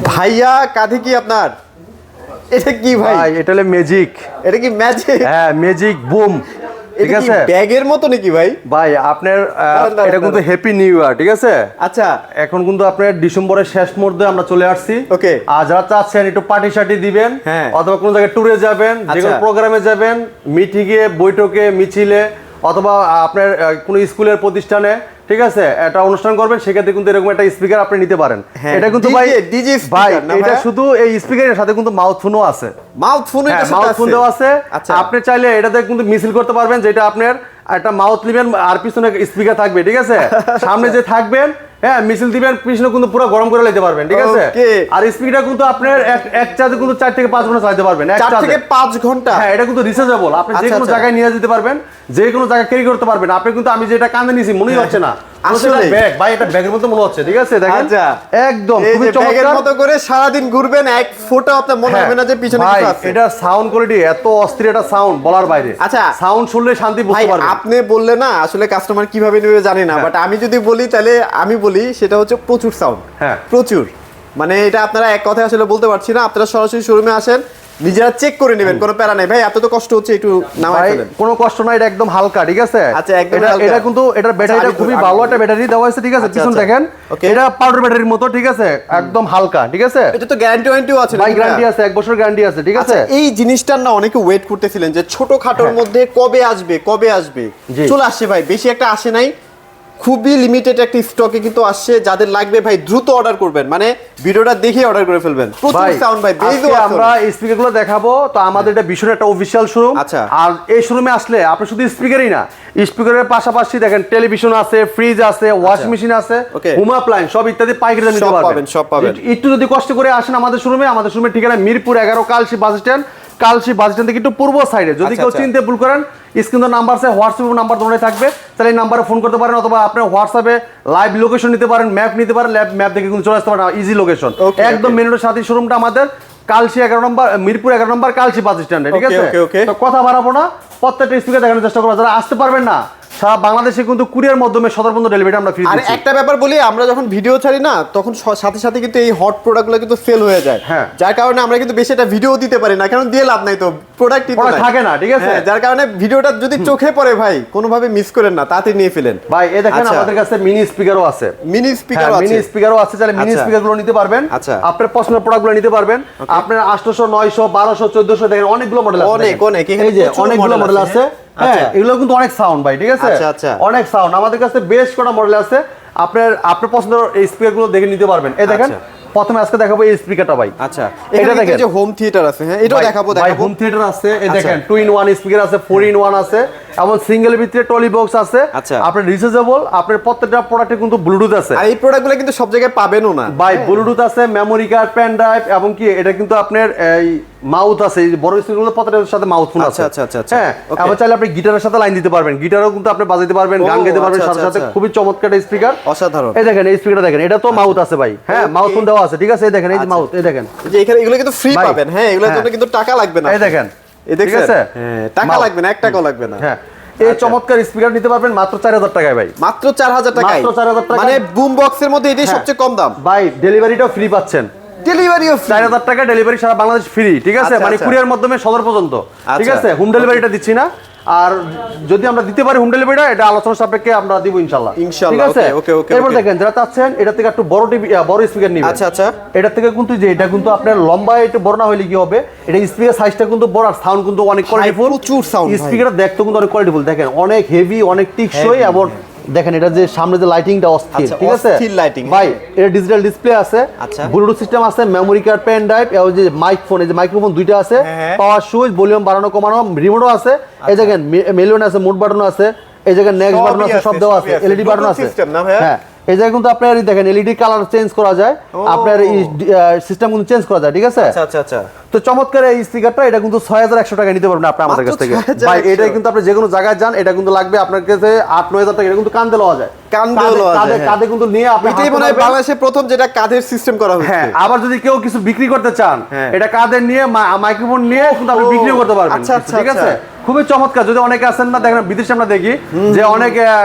ভাইয়া কাঁধে কি আপনার? এটা কি ভাই? এটা হলো ম্যাজিক। এটা কি ম্যাজিক? হ্যাঁ, ম্যাজিক বুম। ঠিক আছে, ব্যাগের মতো নাকি ভাই? ভাই আপনার এটা কিন্তু হ্যাপি নিউ ইয়ার, ঠিক আছে? আচ্ছা, এখন কিন্তু আপনার ডিসেম্বরের শেষ মুহূর্তে আমরা চলে আসছি। ওকে। আর যারা চাচ্ছেন একটু পার্টি শার্টি দিবেন, অথবা কোনো জায়গায় ট্যুরে যাবেন, যে কোনো প্রোগ্রামে যাবেন, মিটিংয়ে, বৈঠকে, মিছিলে, অথবা আপনার কোনো স্কুলের প্রতিষ্ঠানে, ঠিক আছে, একটা অনুষ্ঠান করবেন, সেক্ষেত্রে কিন্তু এরকম একটা স্পিকার আপনি নিতে পারেন। এটা কিন্তু ভাই ডিজে ভাই, এটা শুধু এই স্পিকারের সাথে কিন্তু মাউথ ফোনও আছে। মাউথ ফোন, এটা মাউথ ফোন দেওয়া আছে। আপনি চাইলে এটাতে কিন্তু মিছিল করতে পারবেন, যেটা আপনার একটা মাউথ নেবেন আর পিছনে স্পিকার থাকবে, ঠিক আছে? সামনে যে থাকবেন, হ্যাঁ, মিছিল দিবেন, পিছনে কিন্তু পুরো গরম করে নিতে পারবেন, ঠিক আছে? আর স্পিকারটা কিন্তু আপনার এক চার্জে কিন্তু 4 থেকে 5 ঘন্টা চালাতে পারবেন। 4 থেকে 5 ঘন্টা? হ্যাঁ, এটা কিন্তু রিচার্জেবল। আপনি যে কোনো জায়গায় নিয়ে যেতে পারবেন, যে কোনো জায়গায় ক্যারি করতে পারবেন। আপনি কিন্তু, আমি যেটা কাঁধে নিয়েছি মনেই হচ্ছে না আসলে ব্যাগ, ভাই এটা ব্যাগের মতো মনে হচ্ছে, ঠিক আছে? দেখেন, আচ্ছা, একদম খুবই চমৎকার। ব্যাগের মতো করে সারা দিন ঘুরবেন, এক ফোঁটা আপনার মনে হবে না যে পিছনে কিছু আছে। এটা সাউন্ড কোয়ালিটি এত অস্থির, এটা সাউন্ড বলার বাইরে। আচ্ছা, সাউন্ড শুনলে শান্তি বুঝতে পারবেন। আপনি বললে না আসলে কাস্টমার কিভাবে নেবে জানি না, বাট আমি যদি বলি তাহলে আমি বলি সেটা হচ্ছে প্রচুর সাউন্ড। হ্যাঁ, প্রচুর। মানে এটা আপনারা এক কথায় আসলে বলতে পারছি না। আপনারা সরাসরি শোরুমে আসেন, নিজেরা চেক করে নেবেন, কোনো প্যারা নাই। ভাই এত তো কষ্ট হচ্ছে, একটু নামাই ফেলেন। কোনো কষ্ট নাই, এটা একদম হালকা, ঠিক আছে? আচ্ছা, একদম হালকা। এটা কিন্তু এটার ব্যাটারিটা খুবই ভালো একটা ব্যাটারি দেওয়া আছে, ঠিক আছে? পিছন দেখেন, এটা পাউডার ব্যাটারির মতো, ঠিক আছে? একদম হালকা, ঠিক আছে? এটা তো গ্যারান্টি ওয়ারেন্টিও আছে? ভাই গ্যারান্টি আছে, 1 বছর গ্যারান্টি আছে, ঠিক আছে? এই জিনিসটার না অনেকে ওয়েট করতেছিলেন যে ছোটখাটোর মধ্যে কবে আসবে, কবে আসবে। চলে আসছে ভাই, বেশি একটা আসে নাই, খুবই লিমিটেড একটা স্টকে কিন্তু আসছে। যাদের লাগবে ভাই দ্রুত অর্ডার করবেন, মানে ভিডিওটা দেখে অর্ডার করে ফেলবেন। প্রচুর সাউন্ড ভাই, বেজও আছে। আমরা স্পিকারগুলো দেখাবো। তো আমাদের এটা ভীষণ একটা অফিশিয়াল শোরুম। আচ্ছা, আর এই শোরুমে আসলে আপনি শুধু স্পিকারই না, স্পিকারের পাশাপাশি দেখেন টেলিভিশন আছে, ফ্রিজ আছে, ওয়াশিং মেশিন আছে, হোম অ্যাপ্লায়েন্স সব ইত্যাদি পাইকারি দামে নিতে পারবেন। সব পাবেন। একটু যদি কষ্ট করে আসেন আমাদের শোরুমে, আমাদের শোরুমের ঠিকানা Mirpur 11 Kalshi bus stand. Kalshi bus stand থেকে একটু পূর্ব সাইডে। যদি কেউ চিনতে ভুল করেন, স্ক্রিনে নাম্বার আছে, হোয়াটসঅ্যাপ নাম্বার দোনোটাই থাকবে, তাহলে এই নাম্বারে ফোন করতে পারেন, অথবা আপনি হোয়াটসঅ্যাপে লাইভ লোকেশন নিতে পারেন, ম্যাপ নিতে পারেন, ম্যাপ দেখে কিন্তু চলে আসতে পারেন, ইজি লোকেশন। একদম মেন রোডের সাথে শোরুমটা আমাদের, কালশি 11 নম্বর, মিরপুর 11 নম্বর কালশি বাস স্ট্যান্ডে, ঠিক আছে? তো কথা বাড়াবো না, প্রত্যেকটা স্পিকার দেখানোর চেষ্টা করবো। যারা আসতে পারবেন না, সারা বাংলাদেশে কিন্তু কুরিয়ার মাধ্যমে সদরবন্ধ ডেলিভারি আমরা ফ্রি দিচ্ছি। আর একটা ব্যাপার বলি, আমরা যখন ভিডিও ছাড়ি না, তখন সাথে সাথে কিন্তু এই হট প্রোডাক্টগুলো কিন্তু সেল হয়ে যায়। হ্যাঁ, যার কারণে আমরা কিন্তু বেশি একটা ভিডিও দিতে পারি না, কারণ দিয়ে লাভ নাই, তো প্রোডাক্ট থাকে না, ঠিক আছে? যার কারণে ভিডিওটা যদি চোখে পড়ে ভাই, কোনোভাবে মিস করেন না, তাড়াতাড়ি নিয়ে ফেলেন। ভাই এই দেখেন, আমাদের কাছে মিনি স্পিকারও আছে। মিনি স্পিকারও আছে, তাহলে মিনি স্পিকারগুলো নিতে পারবেন। আপনার পছন্দের প্রোডাক্টগুলো নিতে পারবেন। আপনার 800, 900, 1200, 1400 দেখেন, অনেকগুলো মডেল আছে। অনেকগুলো মডেল আছে। হ্যাঁ, এগুলো কিন্তু অনেক সাউন্ড ভাই, ঠিক আছে? অনেক সাউন্ড। আমাদের কাছে বেশ কটা মডেল আছে। আপনার পছন্দের এই স্পিকারগুলো দেখে নিতে পারবেন। এই দেখেন, প্রথমে আজকে দেখাবো এই স্পিকারটা ভাই। আচ্ছা, এটা দেখেন যে হোম থিয়েটার আছে। হ্যাঁ, এটাও দেখাবো। ভাই হোম থিয়েটার আছে, এই দেখেন 2-in-1 স্পিকার আছে, 4-in-1 আছে, এবং সিঙ্গেল ভিতরে টলি বক্স আছে। আপনার রিচার্জেবল, আপনার প্রত্যেকটা প্রোডাক্টে কিন্তু ব্লুটুথ আছে। আর এই প্রোডাক্টগুলো কিন্তু সব জায়গায় পাবেনও না ভাই। ব্লুটুথ আছে, মেমোরি কার্ড, পেন ড্রাইভ, এবং কি এটা কিন্তু আপনার এই মাউথ আছে, এই বড় স্পিকারগুলো প্রত্যেকটার সাথে মাউথ ফোন আছে। হ্যাঁ, আবার চাইলে আপনি গিটারের সাথে লাইন দিতে পারবেন, গিটারও কিন্তু আপনি বাজাইতে পারবেন, গান গাইতে পারবেন সাথে সাথে। খুবই চমৎকার একটা স্পিকার, অসাধারণ। এই দেখেন এই স্পিকারটা দেখেন, এটা তো মাউথ আছে ভাই। হ্যাঁ, মাউথ ফোন দেওয়া আছে, ঠিক আছে? এই দেখেন, এই যে মাউথ, এই দেখেন, যে এখানে এগুলো কিন্তু ফ্রি পাবেন। হ্যাঁ, এগুলোর জন্য কিন্তু টাকা লাগবে না। এই দেখেন, ঠিক আছে? হ্যাঁ, টাকা লাগবে না, 1 টাকাও লাগবে না। হ্যাঁ, এই চমৎকার স্পিকার নিতে পারবেন মাত্র 4000 টাকায় ভাই। মাত্র 4000 টাকায়, মাত্র 4000 টাকা। মানে বুম বক্সের মধ্যে এটাই সবচেয়ে কম দাম ভাই। ডেলিভারিটাও ফ্রি পাচ্ছেন। ডেলিভারিও 4000 টাকা ডেলিভারি সারা বাংলাদেশ ফ্রি, ঠিক আছে? মানে কুরিয়ার মাধ্যমে সদর পর্যন্ত, ঠিক আছে? হোম ডেলিভারিটা দিচ্ছি না। আর যদি আমরা দিতে পারি হোম ডেলিভারিটা, এটা আলোচনা সাপেক্ষে আমরা দিব ইনশাআল্লাহ, ঠিক আছে? এরপর দেখেন, যারা চাচ্ছেন এটা থেকে একটু বড় টিভি, বড় স্পিকার নিবেন। আচ্ছা, এটা থেকে কিন্তু যে এটা কিন্তু আপনার লম্বা একটু বড় না হলে কি হবে, এটা স্পিকার সাইজটা কিন্তু বড়, আর সাউন্ড কিন্তু অনেক কোয়ালিটিফুল। প্রচুর সাউন্ড, স্পিকারটা দেখতে কিন্তু অনেক কোয়ালিটিফুল। দেখেন, অনেক হেভি, অনেক টিকসই, এবং দেখেন এটা যে সামনে যে লাইটিংটা অস্থির, ঠিক আছে ভাই? এটা ডিজিটাল ডিসপ্লে আছে, ব্লুটুথ সিস্টেম আছে, মেমোরি কার্ড, পেন ড্রাইভ, এবং যে মাইক্রোফোন, এই যে মাইক্রোফোন দুইটা আছে, পাওয়ার সুইচ, ভলিউম বাড়ানো কমানো, রিমোটও আছে। এই দেখেন মেলুন আছে, মোড বাটন আছে, এই জায়গায় নেক্সট বাটন আছে, সব দেওয়া আছে, এলইডি বাটন আছে। হ্যাঁ, এই জায়গায় কিন্তু আপনার দেখেন এলইডি কালার চেঞ্জ করা যায়, আপনার সিস্টেম কিন্তু চেঞ্জ করা যায়, ঠিক আছে? আচ্ছা। তো চমৎকার এই স্পিকারটা, এটা কিন্তু 6100 টাকা নিতে পারবেন আপনি আমাদের কাছ থেকে। ভাই এটা কিন্তু আপনি যে কোনো জায়গায় যান, এটা কিন্তু লাগবে আপনার কাছে 8-9000 টাকা। এটা কিন্তু কান্দে লওয়া যায়, কাঁধে কিন্তু নিয়ে আপনি এটাই মনে হয় বাংলাদেশে প্রথম যেটা কাঁধের সিস্টেম করা হচ্ছে। হ্যাঁ, আবার যদি কেউ কিছু বিক্রি করতে চান, এটা কাঁধে নিয়ে মাইক্রোফোন নিয়ে কিন্তু আপনি বিক্রি করতে পারবেন। ঠিক আছে, খুবই চমৎকার। যদি অনেকে আছেন না, দেখেন বিদেশে আমরা দেখি যে অনেক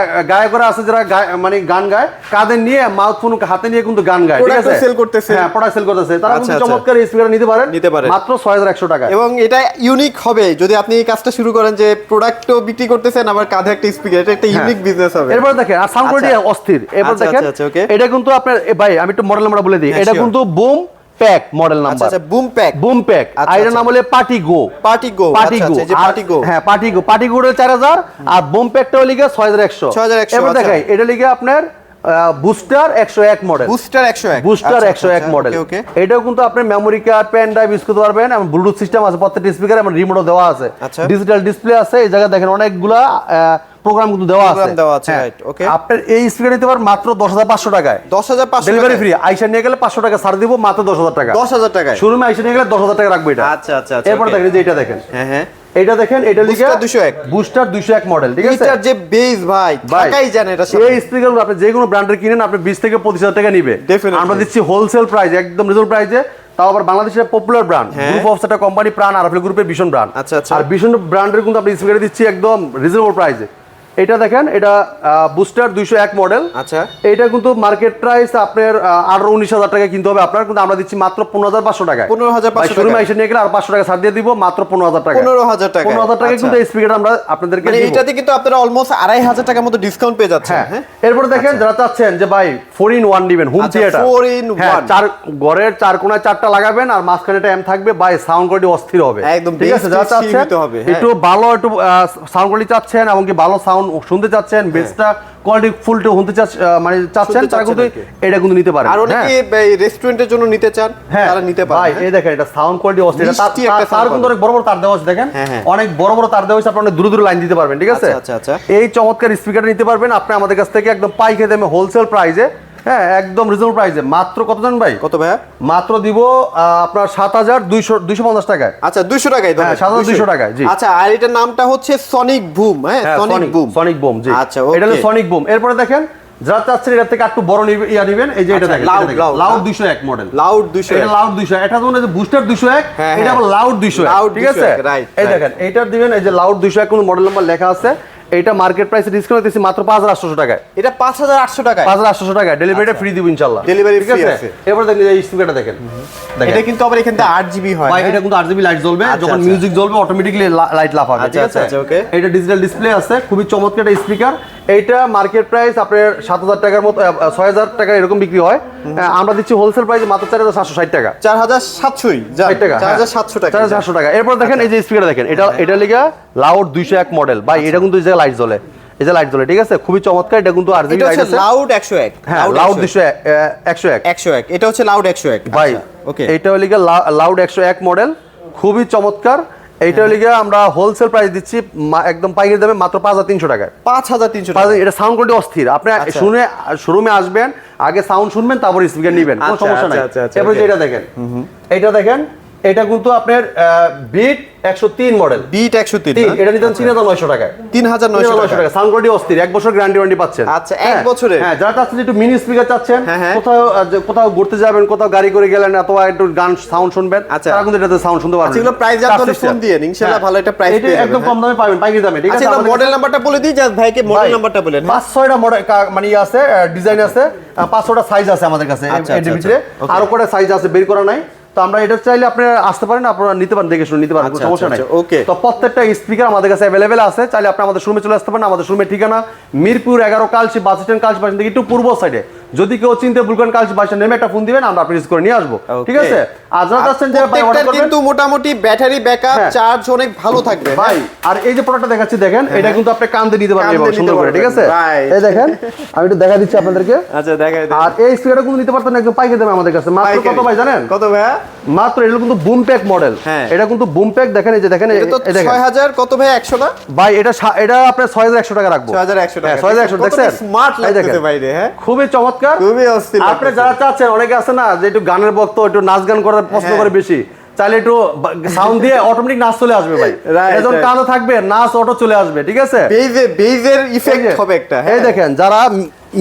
গায়করা আছে যারা মানে গান গায়, কাঁধে নিয়ে মাউথফোন হাতে নিয়ে কিন্তু গান গায়। ঠিক আছে, সেল করতেছে। হ্যাঁ, প্রোডাক্ট সেল করতেছে। তারা কিন্তু চমৎকার এই স্পিকার নিতে পারেন মাত্র 6100 টাকা। এবং এটা ইউনিক হবে যদি আপনি এই কাজটা শুরু করেন, যে প্রোডাক্টও বিক্রি করতেছেন আবার কাঁধে একটা স্পিকার, এটা একটা ইউনিক বিজনেস হবে। এরপর দেখেন আর সাউন্ড কোয়ালিটি অস্থির। এরপর দেখেন এটা কিন্তু আপনার ভাই আমি একটু মডেল নাম্বার বলে দিই। এটা কিন্তু বুম প্যাক মডেল নাম্বার। আচ্ছা, বুম প্যাক। আর এর নাম হলো পার্টি গো। হ্যাঁ, পার্টি গো 4000 আর বুম প্যাকটা হলো 6100। এবার দেখেন এটা লিগে আপনার বুস্টার 101 মডেল। Booster 101 model. এটাও কিন্তু আপনি memory card, pen drive use করতে পারবেন এবং ব্লুটুথ সিস্টেম আছে প্রত্যেকটা স্পিকারে এবং রিমোটও দেওয়া আছে। ডিজিটাল ডিসপ্লে আছে। এই জায়গায় দেখেন অনেকগুলা প্রোগ্রাম কিন্তু দেওয়া আছে। রাইট, ওকে। আপনি এই স্পিকার নিতে পারেন মাত্র 10500 টাকায়। 10500 ডেলিভারি ফ্রি। আইসা নিয়ে গেলে 500 টাকা ছাড় দিব, মাত্র 10000 টাকা। 10000 টাকায় শোরুমে আইসা নিয়ে গেলে 10000 টাকা রাখবো এটা। আচ্ছা। এরপর দেখেন যে এটা দেখেন। হ্যাঁ, এটা দেখেন, এটা লিখে বুস্টার 201 মডেল। ঠিক আছে, এটার যে বেস ভাই টাকাই জানে এটা। এই স্পিকারগুলো আপনি যে কোনো ব্র্যান্ডের কিনেন, আপনি 20 থেকে 25000 টাকা নিবে। আমরা দিচ্ছি হোলসেল প্রাইস, একদম রিজনেবল প্রাইসে। তাও আবার বাংলাদেশের পপুলার ব্র্যান্ড গ্রুপ অফ একটা কোম্পানি, প্রাণ আরএফএল গ্রুপের ভীষণ ব্র্যান্ড। আর ভীষণ ব্র্যান্ডের কিন্তু আপনি স্পিকার দিচ্ছি একদম রিজনেবল প্রাইসে। এটা দেখেন, এটা বুস্টার 201 মডেল। আচ্ছা, এটা কিন্তু মার্কেট প্রাইস আপনার 18-19 টাকা কিনতে হবে আপনার, কিন্তু আমরা দিচ্ছি মাত্র 15500 টাকায়। 15500 শোরুমে এসে নিয়ে গেলে আর 500 টাকা ছাড় দিয়ে দিব, মাত্র 15000 টাকা। 15000 টাকা। 15000 টাকা কিন্তু এই স্পিকার আমরা আপনাদেরকে মানে এটাতে কিন্তু আপনারা অলমোস্ট 2500 টাকার মতো ডিসকাউন্ট পেয়ে যাচ্ছেন। হ্যাঁ, এরপর দেখেন যারা চাচ্ছেন যে ভাই 4-in-1 দিবেন, হোম থিয়েটার 4-in-1, চার ঘরের চার কোণায় চারটা লাগাবেন আর মাঝখানে একটা এম থাকবে, ভাই সাউন্ড কোয়ালিটি অস্থির হবে একদম। ঠিক আছে, যারা চাচ্ছেন একটু ভালো একটু সাউন্ড কোয়ালিটি চাচ্ছেন এবং কি ভালো সাউন্ড শুনতে চাচ্ছেন, বেসটা কোয়ালিটি ফুলটা শুনতে চাচ্ছেন, তারা কিন্তু এটা কিন্তু নিতে পারেন। আর অনেকে রেস্টুরেন্টের জন্য নিতে চান, তারা নিতে পারেন। ভাই এই দেখেন, এটা সাউন্ড কোয়ালিটি অস্থির। তার কিন্তু অনেক বড় বড় তার দেওয়া আছে, দেখেন অনেক বড় বড় তার দেওয়া আছে, আপনি অনেক দূর দূর লাইন দিতে পারবেন। ঠিক আছে, এই চমৎকার স্পিকারটা নিতে পারবেন আপনি আমাদের কাছ থেকে একদম পাইকারি দামে হোলসেল প্রাইসে। হ্যাঁ, একদম রিজনেবল প্রাইসে। মাত্র কত জানেন ভাই? কত ভাইয়া? মাত্র দিব আপনার 7250 টাকায়। আচ্ছা, 200 টাকায়। হ্যাঁ, 7200 টাকায়। জি। আচ্ছা, আর এটার নামটা হচ্ছে সনিক বুম। হ্যাঁ, সনিক বুম। জি। আচ্ছা, এটা হলো সনিক বুম। এরপরে দেখেন যারা চাচ্ছেন এটা থেকে একটু বড় নেবেন, এই যে এটা দেখেন, লাউড 201 মডেল। লাউড 201। এটা লাউড 201। এটা মানে যে বুস্টার 201, এটা আবার লাউড 201। ঠিক আছে, এই দেখেন এইটার দিবেন, এই যে লাউড 201 কোন মডেল নাম্বার লেখা আছে। এটা মার্কেট প্রাইসে ডিসকাউন্ট দিচ্ছি মাত্র 5800 টাকায়। এটা 5800 টাকায়। 5800 টাকায় ডেলিভারিটা ফ্রি দিব ইনশাআল্লাহ। ডেলিভারি ঠিক আছে। এরপর দেখেন এই স্পিকারটা দেখেন। এটা কিন্তু আবার এখানে 8GB হয়। ভাই এটা কিন্তু 8GB লাইট জ্বলবে, যখন মিউজিক জ্বলবে অটোমেটিক্যালি লাইট লাফাবে। ঠিক আছে, ওকে। এটা ডিজিটাল ডিসপ্লে আছে, খুবই চমৎকার একটা স্পিকার। এইটা মার্কেট প্রাইস আপনার 7000 টাকার মতো, 6000 টাকা এরকম বিক্রি হয়। আমরা দিচ্ছি হোলসেল প্রাইসে মাত্র 4760 টাকা। 4760 টাকা। 4700 টাকা। 4700 টাকা। এরপর দেখেন এই যে স্পিকার দেখেন, এটা লিগা লাউড 201 মডেল। ভাই এটা কিন্তু এই যে লাইট জ্বলে, এই যে লাইট জ্বলে। ঠিক আছে, খুবই চমৎকার। এটা কিন্তু আরজিবি লাইট আছে। লাউড 101। হ্যাঁ, লাউড 101। এটা হচ্ছে লাউড 101। ভাই ওকে, এটা হলো লাউড 101 মডেল, খুবই চমৎকার। এইটা হলো আমরা হোলসেল প্রাইস দিচ্ছি একদম পাইকারি দামে মাত্র 5300 টাকায়। 5300 টাকা। এটা সাউন্ড কোয়ালিটি অস্থির। আপনি শুনে শোরুমে আসবেন, আগে সাউন্ড শুনবেন, তারপর স্পিকার নেবেন, কোনো সমস্যা নাই। এরপর এটা দেখেন, এইটা দেখেন, এটা কিন্তু আপনার বিট 103 মডেল। বিট 103। এটা নিতেন 3900 টাকায়। 3900 টাকা। সাউন্ড কোয়ালিটি অস্থির, 1 বছর গ্যারান্টি ওয়ারেন্টি পাচ্ছেন। আচ্ছা, 1 বছরের। হ্যাঁ, যারা চাচ্ছেন একটু মিনি স্পিকার চাচ্ছেন, কোথাও ঘুরতে যাবেন, কোথাও গাড়ি করে গেলেন, অথবা একটু গান সাউন্ড শুনবেন, তারা কিন্তু এটাতে সাউন্ড শুনতে পারবেন। এগুলো প্রাইস জানতে হলে ফোন দিয়ে ইনশাআল্লাহ ভালো একটা প্রাইস পেয়ে যাবেন। একদম কম দামে পাবেন, পাইকারি দামে। ঠিক আছে, আচ্ছা, মডেল নাম্বারটা বলে দিই, জাস্ট ভাইকে মডেল নাম্বারটা বলেন। 5-6টা মডেল মানে আছে, ডিজাইন আছে, 5-6টা সাইজ আছে আমাদের কাছে। এর ভিতরে আরো কয়টা সাইজ আছে বের করা নাই। তো আমরা এটা চাইলে আপনারা আসতে পারেন, আপনারা নিতে পারেন, দেখে শুনে নিতে পারেন, কোনো সমস্যা নাই। ওকে। তো প্রত্যেকটা স্পিকার আমাদের কাছে अवेलेबल আছে, চাইলে আপনি আমাদের শোরুমে চলে আসতে পারেন। আমাদের শোরুমের ঠিকানা মিরপুর 11 কালশি বাস স্ট্যান্ড, কালশি বাস থেকে একটু পূর্ব সাইডে। যদি কেউ চিনতে ভুল করেন, কালশি বাস স্ট্যান্ড নেমে একটা ফোন দিবেন, আমরা প্রিন্স করে নিয়ে আসবো। ঠিক আছে, আর যারা চাচ্ছেন যে ভাই অর্ডার করবেন, কিন্তু মোটামুটি ব্যাটারি ব্যাকআপ, চার্জ অনেক ভালো থাকবে ভাই। আর এই যে প্রোডাক্টটা দেখাচ্ছি দেখেন, এটা কিন্তু আপনি কান্দে নিতে পারবেন এবং সুন্দর করে। ঠিক আছে, এই দেখেন আমি একটু দেখা দিচ্ছি আপনাদেরকে। আচ্ছা, দেখাই দেন। আর এই স্পিকারটা কিন্তু নিতে পারতেন একদম পাইকারি দামে আমাদের কাছে। মাত্র কত ভাই জানেন? কত ভাইয়া? মাত্র এটা কিন্তু বুম প্যাক মডেল। এটা কিন্তু বুম প্যাক, দেখেন এই যে দেখেন, এটা তো 6000 কত ভাই? 100 না ভাই, এটা আপনি 6100 টাকা রাখবো। 6100 টাকা। 6100 দেখছেন? স্মার্ট লাগতেছে ভাই রে। হ্যাঁ, খুবই চমৎকার, খুবই অস্থির। আপনি যারা চাচ্ছেন, অনেকে আছে না যে একটু গানের ভক্ত, একটু নাচ গান করার পছন্দ করে বেশি, চাইলে একটু সাউন্ড দিয়ে অটোমেটিক নাচ চলে আসবে ভাই। Right, এটা যখন right. কানে থাকবে নাচ অটো চলে আসবে, ঠিক আছে? বেজের ইফেক্ট হবে একটা। এই দেখেন যারা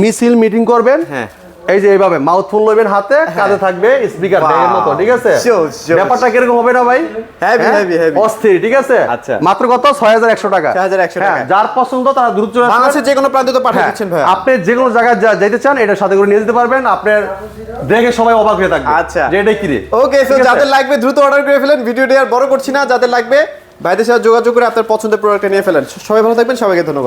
মিছিল মিটিং করবেন, হ্যাঁ। এই যে এইভাবে মাউথ ফুল লইবেন হাতে, কাঁধে থাকবে স্পিকার ব্যাগের মতো, ঠিক আছে? Sure, sure. ব্যাপারটা কিরকম হবে না ভাই? Heavy, হ্যাঁ? heavy, heavy. অস্থির, ঠিক আছে? আচ্ছা। মাত্র কত? 6100 টাকা। 6100 হ্যাঁ, টাকা। যার পছন্দ তারা দ্রুত চলে আসবেন। বাংলাদেশের যে কোনো প্রান্তে তো পাঠিয়ে হ্যাঁ, দিচ্ছেন ভাইয়া। আপনি যে কোনো জায়গায় যাইতে চান এটার সাথে করে নিয়ে যেতে পারবেন। আপনার দেখে সবাই অবাক হয়ে থাকবে আচ্ছা। যে এটাই কি রে। ওকে, সো ঠিক আছে? যাদের লাগবে দ্রুত অর্ডার করে ফেলেন। ভিডিওটি আর বড় করছি না, যাদের লাগবে ভাইদের সাথে যোগাযোগ করে আপনার পছন্দের প্রোডাক্টটা নিয়ে ফেলেন। সবাই ভালো থাকবেন, সবাইকে ধন্যবাদ।